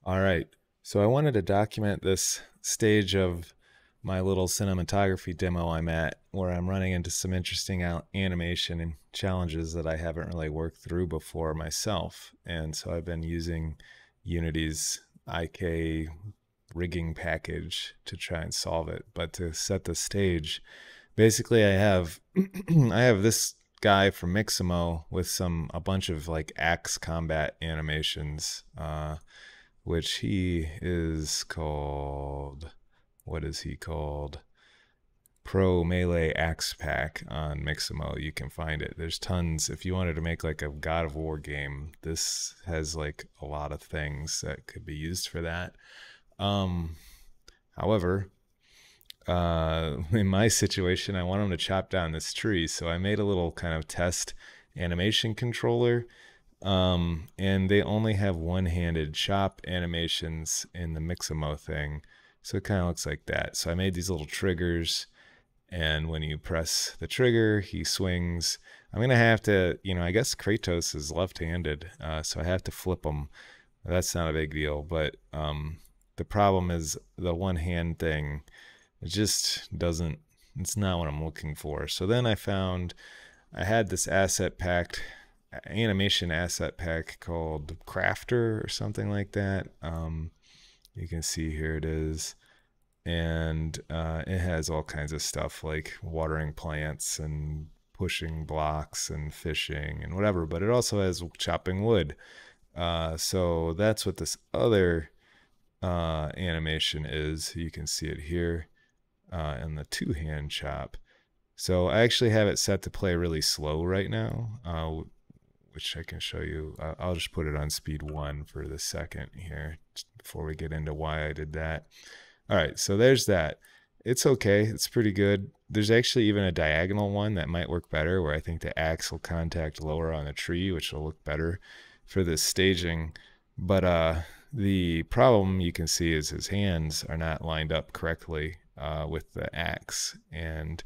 All right. So I wanted to document this stage of my little cinematography demo I'm at, where I'm running into some interesting animation and challenges that I haven't really worked through before myself. And so I've been using Unity's IK rigging package to try and solve it. But to set the stage, basically I have I have this guy from Mixamo with a bunch of like axe combat animations, which he is called, what is he called? Pro Melee Axe Pack on Mixamo. You can find it. There's tons. If you wanted to make like a God of War game, this has like a lot of things that could be used for that. Um, However, in my situation, I want him to chop down this tree, so I made a little kind of test animation controller, and they only have one-handed chop animations in the Mixamo thing, so it kind of looks like that. So I made these little triggers, and when you press the trigger, he swings. I'm gonna have to, I guess Kratos is left-handed, so I have to flip him. That's not a big deal, but the problem is the one-hand thing. It just doesn't. It's not what I'm looking for. So then I had this animation asset pack called Crafter or something like that. You can see here it is, and it has all kinds of stuff like watering plants and pushing blocks and fishing and whatever. But it also has chopping wood. So that's what this other animation is. You can see it here in the two-hand chop. So I actually have it set to play really slow right now, which I can show you. I'll just put it on speed 1 for the second here before we get into why I did that. All right, so there's that. It's okay. It's pretty good. There's actually even a diagonal one that might work better, where I think the axe will contact lower on the tree, which will look better for this staging. But the problem you can see is his hands are not lined up correctly with the axe. And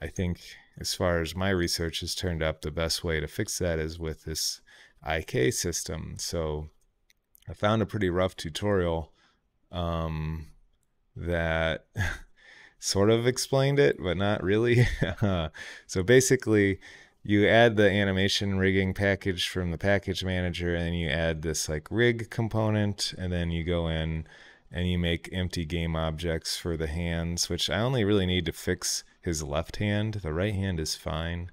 I think, as far as my research has turned up, the best way to fix that is with this IK system. So I found a pretty rough tutorial that sort of explained it, but not really. So basically, you add the animation rigging package from the package manager, and then you add this like rig component, and then you go in and you make empty game objects for the hands, which I only really need to fix his left hand. The right hand is fine.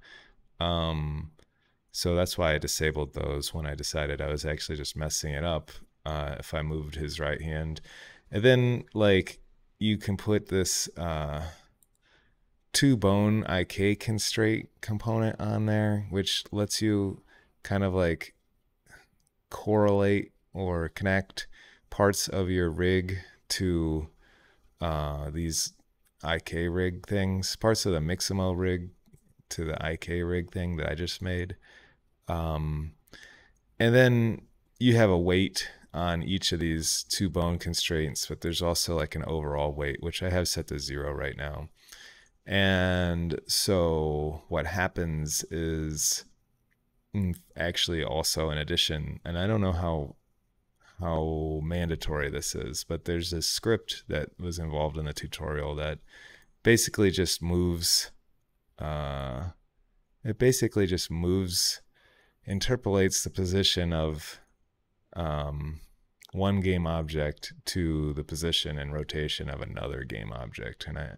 So that's why I disabled those when I decided I was actually just messing it up if I moved his right hand. And then like you can put this two bone IK constraint component on there, which lets you kind of like correlate or connect parts of your rig to these IK rig things, parts of the Mixamo rig to the IK rig thing that I just made. And then you have a weight on each of these two bone constraints, but there's also like an overall weight, which I have set to 0 right now. And so what happens is actually also in addition, and I don't know how mandatory this is, but there's this script that was involved in the tutorial that basically just moves interpolates the position of one game object to the position and rotation of another game object. And I'm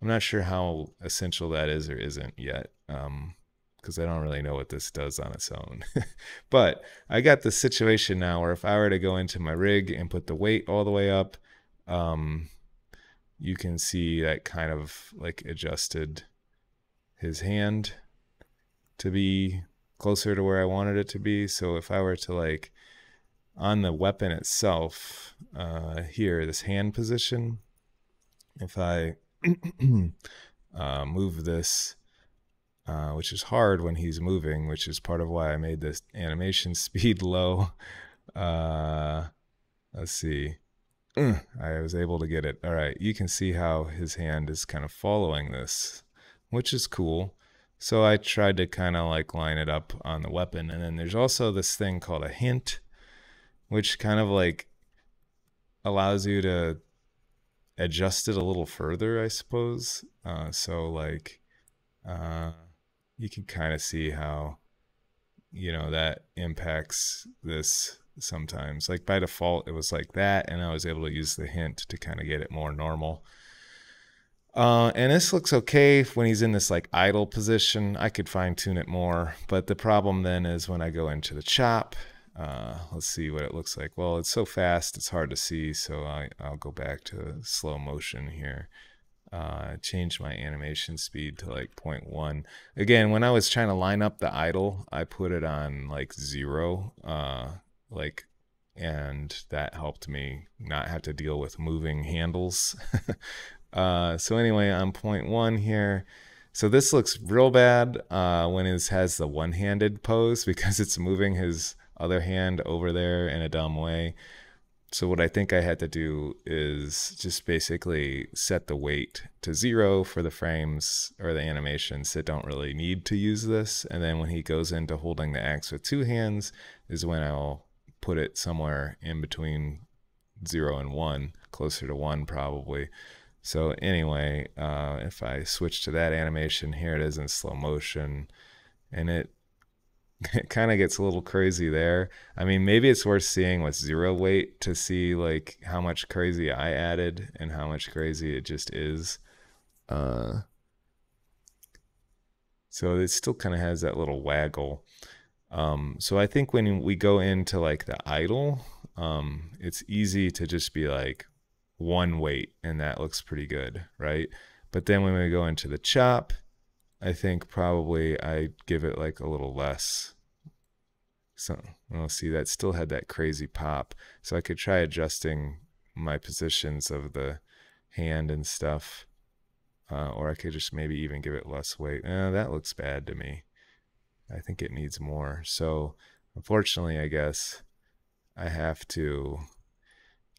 not sure how essential that is or isn't yet, because I don't really know what this does on its own. But I got the situation now where if I were to go into my rig and put the weight all the way up, you can see that kind of like adjusted his hand to be closer to where I wanted it to be. So if I were to like on the weapon itself, here, this hand position, if I move this, which is hard when he's moving, which is part of why I made this animation speed low. Let's see. I was able to get it. All right, you can see how his hand is kind of following this, which is cool. So I tried to kind of like line it up on the weapon. And then there's also this thing called a hint, which kind of like allows you to adjust it a little further, I suppose. So like, uh, you can kind of see how, that impacts this sometimes. Like by default, it was like that, and I was able to use the hint to kind of get it more normal. And this looks okay when he's in this like idle position. I could fine tune it more, but the problem then is when I go into the chop. Let's see what it looks like. Well, it's so fast, it's hard to see, so I'll go back to slow motion here. Change my animation speed to like 0.1. Again, when I was trying to line up the idle, I put it on like 0, and that helped me not have to deal with moving handles. So anyway, I'm 0.1 here. So this looks real bad when it has the one-handed pose because it's moving his other hand over there in a dumb way. So what I think I had to do is just basically set the weight to 0 for the frames or the animations that don't really need to use this. And then when he goes into holding the axe with 2 hands is when I'll put it somewhere in between 0 and 1, closer to 1 probably. So anyway, if I switch to that animation, here it is in slow motion, and it kind of gets a little crazy there. I mean, maybe it's worth seeing with 0 weight to see like how much crazy I added and how much crazy it just is. So it still kind of has that little waggle. So I think when we go into like the idle, it's easy to just be like 1 weight, and that looks pretty good, right? But then when we go into the chop, I think probably I give it like a little less. So we'll see, that still had that crazy pop. So I could try adjusting my positions of the hand and stuff. Or I could just maybe even give it less weight. That looks bad to me. I think it needs more. So unfortunately, I guess I have to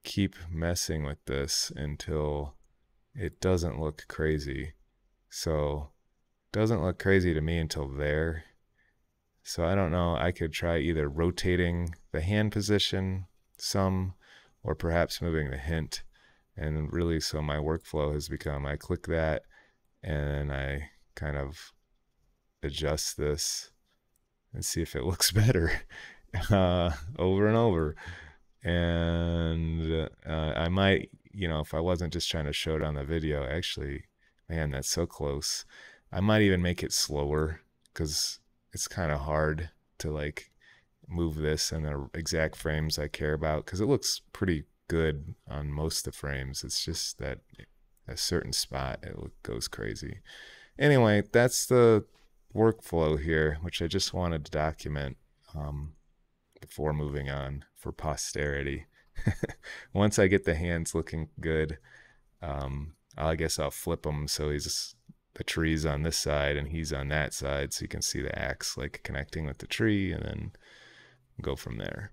keep messing with this until it doesn't look crazy. So it doesn't look crazy to me until there. So I don't know, I could try either rotating the hand position some or perhaps moving the hint. And really, so my workflow has become, I click that and I kind of adjust this and see if it looks better over and over. And I might, if I wasn't just trying to show it on the video, actually, man, that's so close. I might even make it slower because it's kind of hard to like move this in the exact frames I care about, because it looks pretty good on most of the frames. It's just that a certain spot it goes crazy. Anyway, that's the workflow here, which I just wanted to document before moving on for posterity. Once I get the hands looking good, I guess I'll flip them so the tree's on this side and he's on that side, so you can see the axe like connecting with the tree, and then go from there.